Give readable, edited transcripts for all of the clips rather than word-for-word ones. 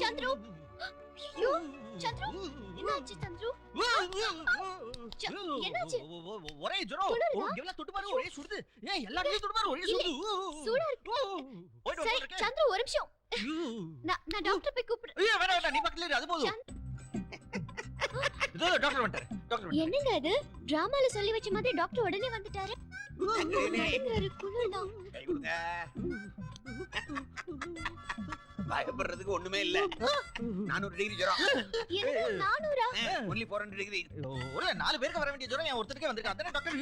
சந்துரு ஐயோ சந்துரு என்னாச்சு சந்துரு என்னாச்சு ஒரே ஜுரம் எல்லாம் தொட்டு பாரு ஒரே சுடுது ஏன் எல்லாரும் தொட்டு பாரு ஒரே சுடுது சூடா இருக்கு சரி சந்துரு ஒரு நிமிஷம் நான் டாக்டர் போய் கூப்பிடு ஏய் வேணா நீ பக்கத்துல இரு அது போதும் இதோ டாக்டர் வந்துட்டாரு டாக்டர் என்னங்க இது டிராமால சொல்லி வச்ச மாதிரி டாக்டர் உடனே வந்துட்டாரு குளிர்தான் கை கொடுங்க பயப்படுறதுக்கு ஒண்ணுமே இல்ல 400 டிகிரி ஜுரம் என்ன 400 only 400 டிகிரி ஒரு நாலு பேருக்கு வர வேண்டிய ஜுரம் என் ஒருத்தருக்கே வந்திருக்கு அதானே டாக்டர்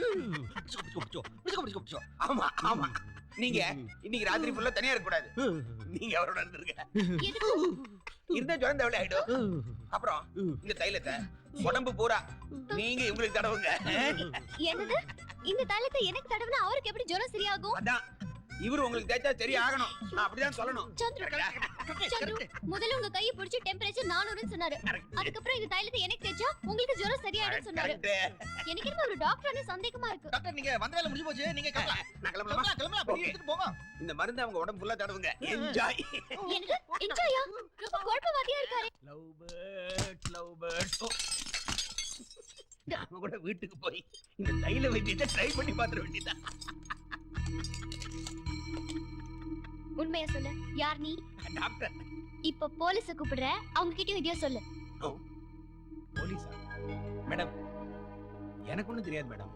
பிடிச்சோ ஆமா ஆமா நீங்க இன்னைக்கு ராத்திரி ஃபுல்லா தனியா இருக்க கூடாது நீங்க அவரோட இருந்துருங்க இருந்தா ஜுரம் தேவலை ஆயிடும் அப்புறம் இந்த தைலத்தை உடம்பு பூரா நீங்க இவங்களுக்கு தடவுங்க என்னது இந்த தைலத்தை எனக்கு தடவுனா அவருக்கு எப்படி ஜுரம் சரியாகும் அதான் இவரு உங்களுக்கு தேய்ச்சா சரி ஆகணும் நான் அப்படிதான் சொல்லணும் சந்துரு முதல்ல உங்க கையை பிடிச்சி டெம்பரேச்சர் 400 ன்னு சொன்னாரு அதுக்கப்புறம் இந்த தைலத்தை எனக்கு தேய்ச்சா உங்களுக்கு ஜுரம் சரியாயிடும் சொன்னாரு எனக்கு என்ன ஒரு டாக்டர்னு சந்தேகமா இருக்கு டாக்டர் நீங்க வந்த வேலை முடிஞ்சு போச்சு நீங்க நான் கிளம்பலாமா போய் எடுத்துட்டு போங்க இந்த மருந்து அவங்க உடம்பு ஃபுல்லா தடவுங்க என்ஜாய் எனக்கு என்ஜாயா ரொம்ப குழப்பவாதியா இருக்காரு லவ் பேர்ட்ஸ் நாம கூட வீட்டுக்கு போய் இந்த தைல வைத்தியத்தை ட்ரை பண்ணி பாத்துற வேண்டியதா உண்மையா சொல்லு யார் நீ டாக்டர் இப்ப போலீஸ கூப்பிடுற அவங்க கிட்ட இதையோ சொல்லு போலீஸா மேடம் எனக்கு ஒண்ணும் தெரியாது மேடம்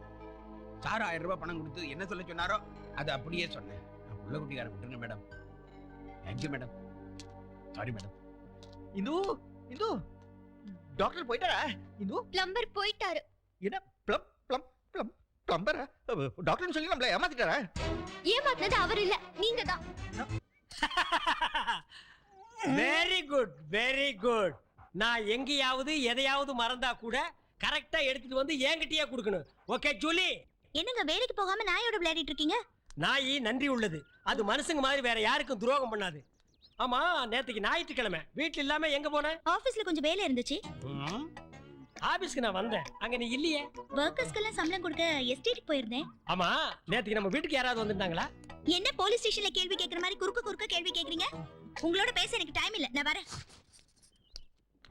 சார் 1000 ரூபாய் பணம் கொடுத்து என்ன சொல்ல சொன்னாரோ அது அப்படியே சொன்னேன் நான் புள்ள குட்டிக்கார விட்டுருங்க madam thank you madam sorry madam Hindu doctor போயிட்டாரா இந்து பிளம்பர் போயிட்டாரு என்ன பிளம்பரா டாக்டர்னு சொல்லி நம்மள ஏமாத்திட்டாரா ஏமாத்தினது அவர் இல்ல நீங்க தான் வெரி குட் நான் எங்கேயாவது எதையாவது மறந்தா கூட கரெக்டா எடுத்துட்டு வந்து என்கிட்டயே கொடுக்கணும் ஓகே ஜூலி என்னங்க வேலைக்கு போகாம நாயோட விளையாடிட்டு இருக்கீங்க நாய் நன்றி உள்ளது அது மனுஷங்க மாதிரி வேற யாருக்கும் துரோகம் பண்ணாது ஆமா நேத்துக்கு ஞாயிற்றுக்கிழமை வீட்டுல இல்லாம எங்க போன ஆபீஸ்ல கொஞ்சம் வேலை இருந்துச்சு ஆபீஸ்க்கு நான் வந்தேன் அங்க நீ இல்லையே வர்க்கர்ஸ்க்கெல்லாம் சம்பளம் கொடுக்க எஸ்டேட் போயிருந்தேன் ஆமா நேத்துக்கு நம்ம வீட்டுக்கு யாராவது வந்திருந்தாங்களா என்ன போலீஸ் ஸ்டேஷன்ல கேள்வி கேக்குற மாதிரி குறுக்க கேள்வி கேக்குறீங்க உங்களோட பேச எனக்கு டைம் இல்ல நான் வரேன்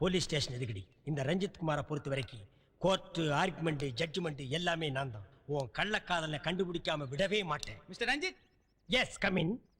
போலீஸ் ஸ்டேஷன் எதுக்குடி இந்த ரஞ்சித் குமாரை பொறுத்த வரைக்கும் கோர்ட் ஆர்குமெண்ட் ஜட்ஜ்மெண்ட் எல்லாமே நான் தான் உன் கள்ளக்காதலை கண்டுபிடிக்காம விடவே மாட்டேன் மிஸ்டர் ரஞ்சித் எஸ் கம் இன்